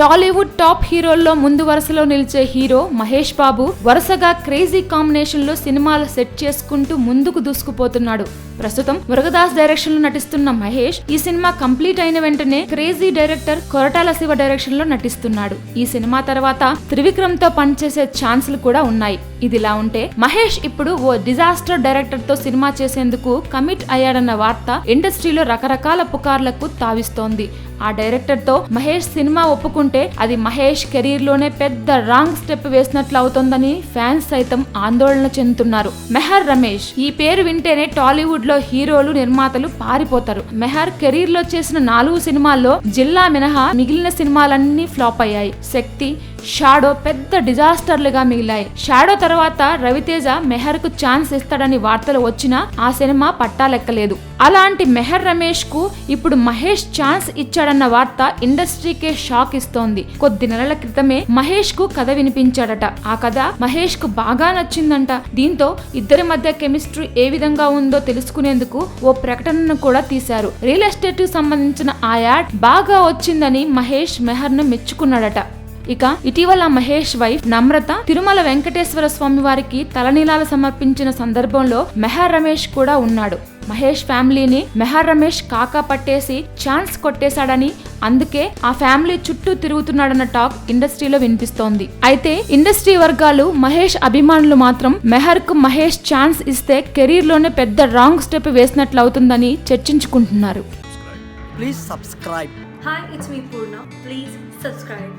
Tollywood top హీరోల్లో ముందు వరుసలో నిలిచే హీరో మహేష్ బాబు వరుసగా క్రేజీ కాంబినేషన్ లో సినిమాలు సెట్ చేసుకుంటూ ముందుకు దూసుకుపోతున్నాడు. ప్రస్తుతం మురుగదాస్ డైరెక్షన్ లో నటిస్తున్న మహేష్ ఈ సినిమా కంప్లీట్ అయిన వెంటనే crazy director Koratala Shiva direction లో నటిస్తున్నాడు. ఈ సినిమా తర్వాత త్రివిక్రమ్ తో పనిచేసే ఛాన్సులు కూడా ఉన్నాయి. ఇదిలా ఉంటే మహేష్ ఇప్పుడు ఓ డిజాస్టర్ డైరెక్టర్ తో సినిమా చేసేందుకు కమిట్ అయ్యాడన్న వార్త ఇండస్ట్రీలో రకరకాల పుకార్లకు తావిస్తోంది. ఆ డైరెక్టర్ తో మహేష్ సినిమా ఒప్పుకుంటే అది మహేష్ కెరీర్ లోనే పెద్ద రాంగ్ స్టెప్ వేసినట్లు అవుతోందని ఫ్యాన్స్ సైతం ఆందోళన చెందుతున్నారు. మెహర్ రమేష్ ఈ పేరు వింటేనే టాలీవుడ్ లో హీరోలు నిర్మాతలు పారిపోతారు. మెహర్ కెరీర్ లో చేసిన 4 సినిమాల్లో జిల్లా మినహా మిగిలిన సినిమాలన్నీ ఫ్లాప్ అయ్యాయి. శక్తి, షాడో పెద్ద డిజాస్టర్లుగా మిగిలాయి. షాడో తర్వాత రవితేజ మెహర్ కు ఛాన్స్ ఇస్తాడని వార్తలు వచ్చినా ఆ సినిమా పట్టాలెక్కలేదు. అలాంటి మెహర్ రమేష్ కు ఇప్పుడు మహేష్ ఛాన్స్ ఇచ్చాడన్న వార్త ఇండస్ట్రీకే షాక్ ఇస్తోంది. కొద్ది నెలల క్రితమే మహేష్ కు కథ వినిపించాడట. ఆ కథ మహేష్ కు బాగా నచ్చిందంట. దీంతో ఇద్దరి మధ్య కెమిస్ట్రీ ఏ విధంగా ఉందో తెలుసుకునేందుకు ఓ ప్రకటనను కూడా తీశారు. రియల్ ఎస్టేట్ కు సంబంధించిన ఆ యాడ్ బాగా వచ్చిందని మహేష్ మెహర్ ను మెచ్చుకున్నాడట. ఇక ఇటీవల మహేష్ వైఫ్ నమ్రత తిరుమల వెంకటేశ్వర స్వామి వారికి తలనీలాలు సమర్పించిన సందర్భంలో మెహర్ రమేష్ కూడా ఉన్నాడు. మహేష్ ఫ్యామిలీని మెహర్ రమేష్ కాకా పట్టేసి ఛాన్స్ కొట్టేశాడని, అందుకే ఆ ఫ్యామిలీ చుట్టూ తిరుగుతున్నాడన్న టాక్ ఇండస్ట్రీలో వినిపిస్తోంది. అయితే ఇండస్ట్రీ వర్గాలు మహేష్ అభిమానులు మాత్రం మెహర్ కు మహేష్ ఛాన్స్ ఇస్తే కెరీర్ లోనే పెద్ద రాంగ్ స్టెప్ వేసినట్లు అవుతుందని చర్చించుకుంటున్నారు. Please subscribe. Hi, it's me Purna. Please subscribe.